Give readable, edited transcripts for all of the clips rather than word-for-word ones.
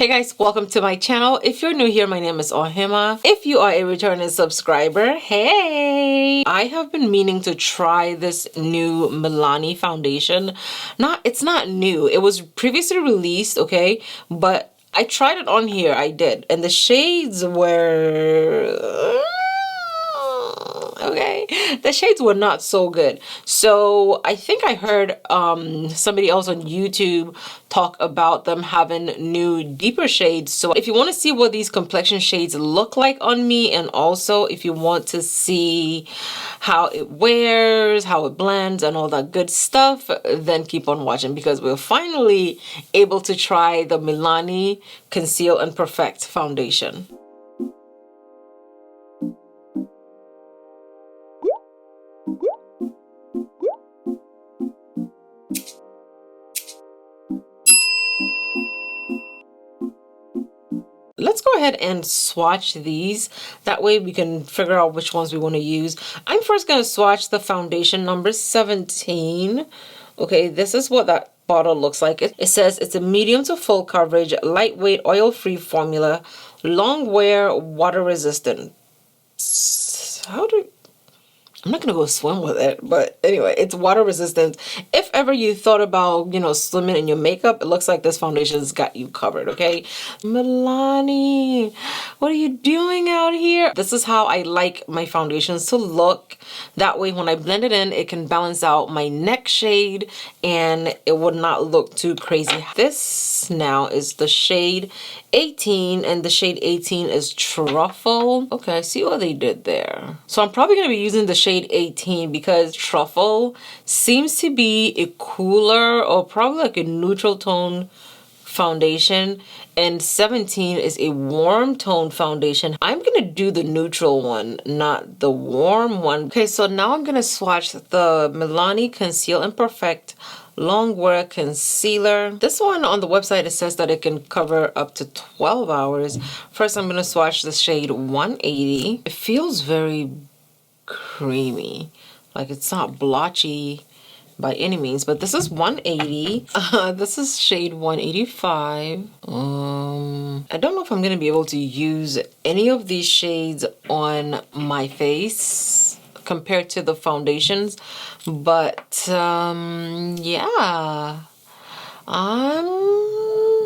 Hey guys, welcome to my channel. If you're new here, my name is Ohemaa. If you are a returning subscriber, hey! I have been meaning to try this new Milani foundation. It's not new. It was previously released, okay? But I tried it on here, I did. And the shades were... okay, the shades were not so good. So I think I heard somebody else on YouTube talk about them having new deeper shades. So if you want to see what these complexion shades look like on me, and also if you want to see how it wears, how it blends, and all that good stuff, then keep on watching, because we're finally able to try the Milani Conceal and Perfect foundation. Let's go ahead and swatch these. That way we can figure out which ones we want to use. I'm first going to swatch the foundation number 17. Okay, this is what that bottle looks like. It says it's a medium to full coverage, lightweight, oil-free formula, long wear, water resistant. I'm not gonna go swim with it, but anyway, it's water resistant. If ever you thought about, swimming in your makeup, it looks like this foundation's got you covered, okay? Milani, what are you doing out here? This is how I like my foundations to look. That way, when I blend it in, it can balance out my neck shade and it would not look too crazy. This now is the shade 18, and the shade 18 is Truffle. Okay, I see what they did there. So I'm probably gonna be using the shade 18 because Truffle seems to be a cooler or probably like a neutral tone foundation, and 17 is a warm tone foundation. I'm gonna do the neutral one, not the warm one. Okay, so now I'm gonna swatch the Milani Conceal and Perfect Long Wear Concealer. This one on the website, it says that it can cover up to 12 hours. First, I'm gonna swatch the shade 180. It feels very creamy, like it's not blotchy by any means, but this is 180. This is shade 185. I don't know if I'm gonna be able to use any of these shades on my face compared to the foundations, but yeah.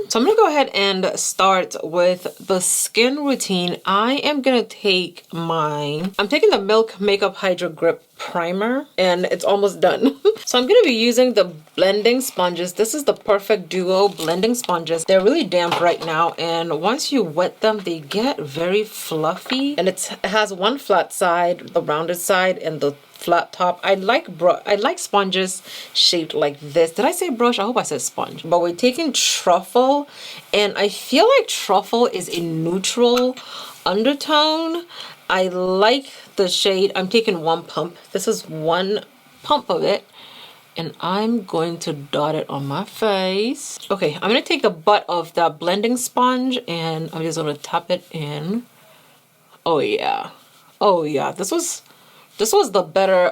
So I'm gonna go ahead and start with the skin routine. I am gonna take I'm taking the Milk Makeup Hydro Grip Primer, and it's almost done. So I'm gonna be using the blending sponges. This is the Perfect Duo blending sponges. They're really damp right now, and once you wet them, they get very fluffy, and it has one flat side, the rounded side, and the flat top. I like sponges shaped like this. Did I say brush? I hope I said sponge. But we're taking Truffle, and I feel like Truffle is a neutral undertone. I like the shade. I'm taking one pump. This is one pump of it, and I'm going to dot it on my face. Okay, I'm gonna take the butt of that blending sponge, and I'm just gonna tap it in. Oh yeah, oh yeah. This was the better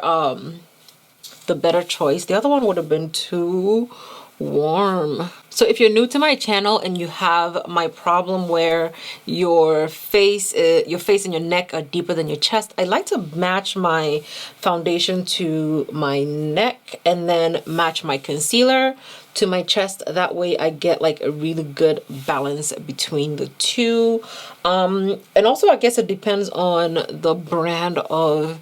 choice. The other one would have been too warm. So if you're new to my channel and you have my problem where your face and your neck are deeper than your chest, I like to match my foundation to my neck and then match my concealer to my chest. That way I get like a really good balance between the two. And also I guess it depends on the brand of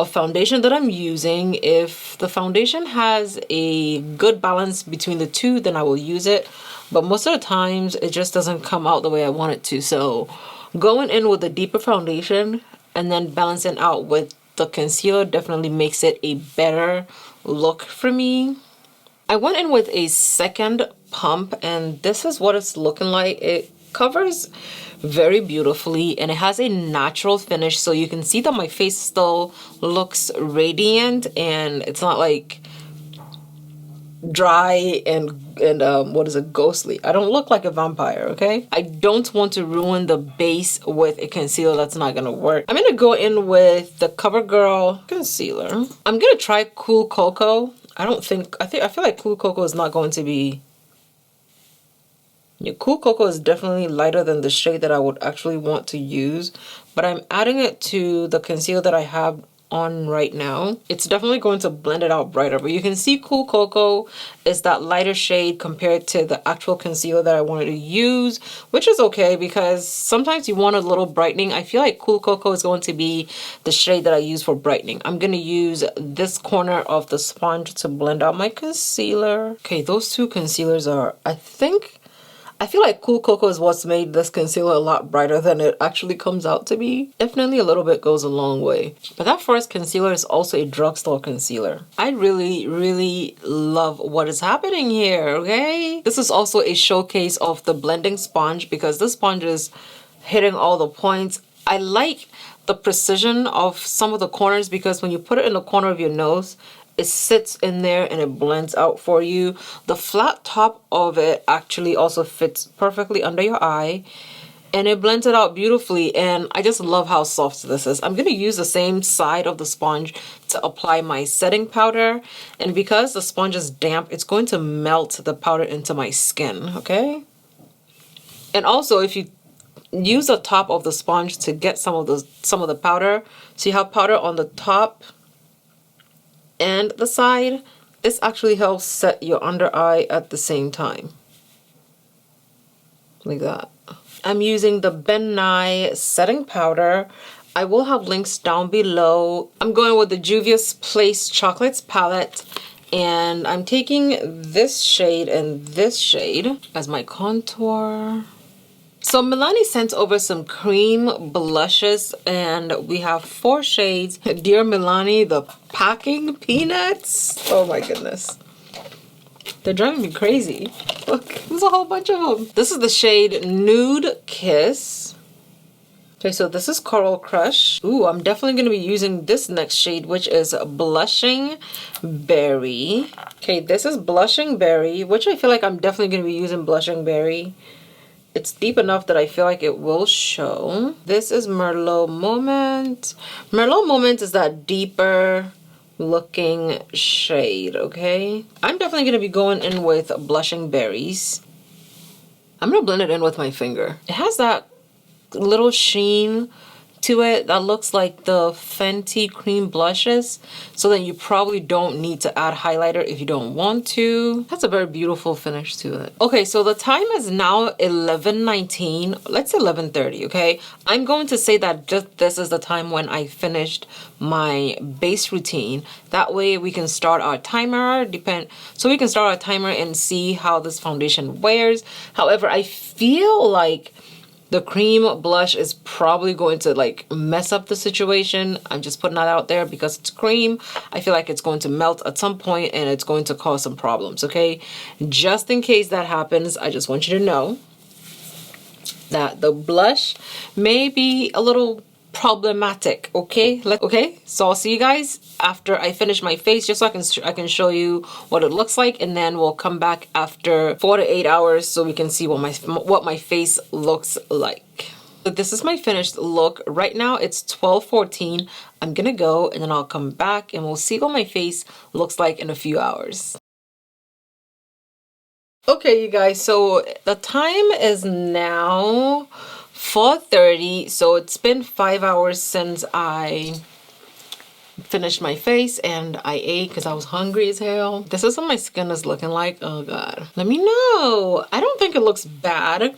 foundation that I'm using. If the foundation has a good balance between the two, then I will use it, but most of the times it just doesn't come out the way I want it to. So going in with a deeper foundation and then balancing out with the concealer definitely makes it a better look for me. I went in with a second pump, and this is what it's looking like. It covers very beautifully, and it has a natural finish, so you can see that my face still looks radiant, and it's not like dry and what is it, ghostly. I don't look like a vampire, okay? I don't want to ruin the base with a concealer. That's not gonna work. I'm gonna go in with the CoverGirl concealer. I'm gonna try Cool Cocoa. I feel like Cool Cocoa is not going to be Your Cool Cocoa is definitely lighter than the shade that I would actually want to use, but I'm adding it to the concealer that I have on right now. It's definitely going to blend it out brighter, but you can see Cool Cocoa is that lighter shade compared to the actual concealer that I wanted to use, which is okay because sometimes you want a little brightening. I feel like Cool Cocoa is going to be the shade that I use for brightening. I'm going to use this corner of the sponge to blend out my concealer. Okay, those two concealers are, I feel like Cool Cocoa is what's made this concealer a lot brighter than it actually comes out to be. Definitely a little bit goes a long way. But that first concealer is also a drugstore concealer. I really, really love what is happening here, okay? This is also a showcase of the blending sponge because this sponge is hitting all the points. I like the precision of some of the corners because when you put it in the corner of your nose, it sits in there and it blends out for you. The flat top of it actually also fits perfectly under your eye and it blends it out beautifully, and I just love how soft this is. I'm going to use the same side of the sponge to apply my setting powder, and because the sponge is damp, it's going to melt the powder into my skin, okay? And also, if you use the top of the sponge to get some of the powder, so you have powder on the top and the side, this actually helps set your under eye at the same time. Like that. I'm using the Ben Nye setting powder. I will have links down below. I'm going with the Juvia's Place Chocolates palette, and I'm taking this shade and this shade as my contour. So Milani sent over some cream blushes, and we have 4 shades. Dear Milani, the packing peanuts. Oh my goodness. They're driving me crazy. Look, there's a whole bunch of them. This is the shade Nude Kiss. Okay, so this is Coral Crush. Ooh, I'm definitely going to be using this next shade, which is Blushing Berry. Okay, this is Blushing Berry, which I feel like I'm definitely going to be using Blushing Berry. It's deep enough that I feel like it will show. This is Merlot Moment. Merlot Moment is that deeper looking shade, okay? I'm definitely going to be going in with Blushing Berries. I'm going to blend it in with my finger. It has that little sheen to it that looks like the Fenty cream blushes, so then you probably don't need to add highlighter if you don't want to. That's a very beautiful finish to it. Okay, so the time is now 11:19. Let's say 11:30, okay? I'm going to say that just this is the time when I finished my base routine. That way we can start our timer, so we can start our timer and see how this foundation wears. However, I feel like the cream blush is probably going to like mess up the situation. I'm just putting that out there because it's cream. I feel like it's going to melt at some point and it's going to cause some problems, okay? Just in case that happens, I just want you to know that the blush may be a little problematic, okay? Okay, so I'll see you guys after I finish my face, just so I can show you what it looks like, and then we'll come back after 4 to 8 hours so we can see what my face looks like. So this is my finished look. Right now it's 12:14. I'm gonna go and then I'll come back and we'll see what my face looks like in a few hours. Okay, you guys, so the time is now 4:30, so it's been 5 hours since I finished my face and I ate because I was hungry as hell. This is what my skin is looking like. Oh god, let me know. I don't think it looks bad.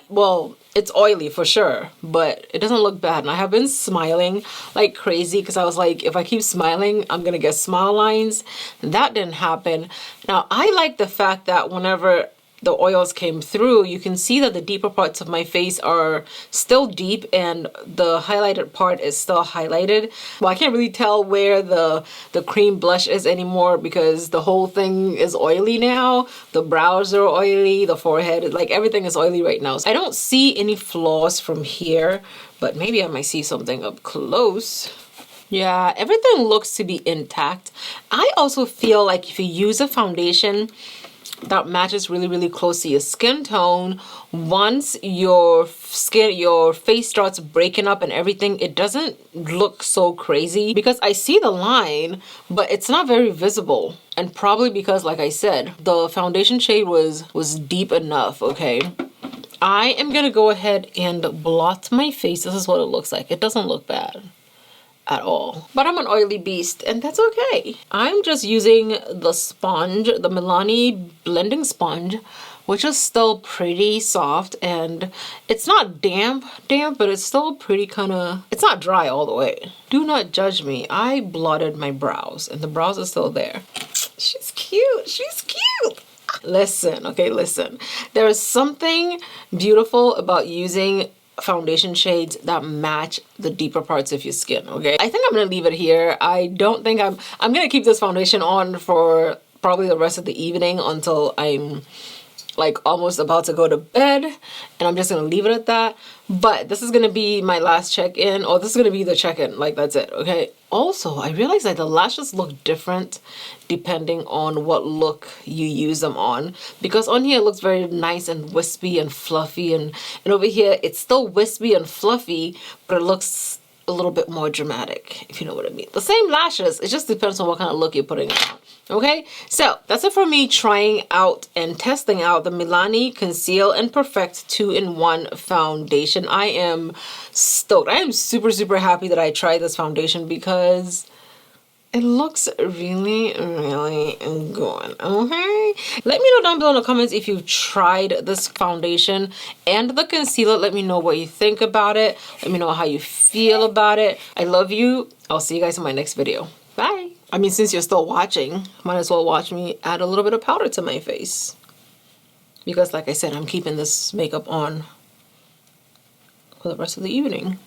Well, it's oily for sure, but it doesn't look bad. And I have been smiling like crazy because I was like, if I keep smiling, I'm gonna get smile lines. That didn't happen. Now, I like the fact that whenever the oils came through, you can see that the deeper parts of my face are still deep and the highlighted part is still highlighted. Well, I can't really tell where the cream blush is anymore because the whole thing is oily now. The brows are oily, the forehead, like everything is oily right now. So I don't see any flaws from here, but maybe I might see something up close. Yeah, everything looks to be intact. I also feel like if you use a foundation that matches really, really close to your skin tone. Once your face starts breaking up and everything, it doesn't look so crazy because I see the line, but it's not very visible. And probably because, like I said, the foundation shade was deep enough, okay? I am gonna go ahead and blot my face. This is what it looks like. It doesn't look bad at all, but I'm an oily beast and that's okay. I'm just using the sponge, the Milani blending sponge, which is still pretty soft, and it's not damp, but it's still pretty kind of, it's not dry all the way. Do not judge me. I blotted my brows and the brows are still there. She's cute. She's cute. Listen, okay, listen. There is something beautiful about using foundation shades that match the deeper parts of your skin, okay? I think I'm gonna leave it here. I don't think I'm gonna keep this foundation on for probably the rest of the evening until I'm like almost about to go to bed, and I'm just gonna leave it at that. But this is gonna be my last check-in, or this is gonna be the check-in, like that's it, okay? Also, I realized that the lashes look different depending on what look you use them on, because on here it looks very nice and wispy and fluffy, and over here it's still wispy and fluffy, but it looks a little bit more dramatic, if you know what I mean. The same lashes, it just depends on what kind of look you're putting on. Okay, so that's it for me trying out and testing out the Milani Conceal and Perfect 2-in-1 foundation. I am stoked. I am super, super happy that I tried this foundation because it looks really, really good, okay? Let me know down below in the comments if you've tried this foundation and the concealer. Let me know what you think about it. Let me know how you feel about it. I love you. I'll see you guys in my next video. Bye. I mean, since you're still watching, might as well watch me add a little bit of powder to my face. Because like I said, I'm keeping this makeup on for the rest of the evening.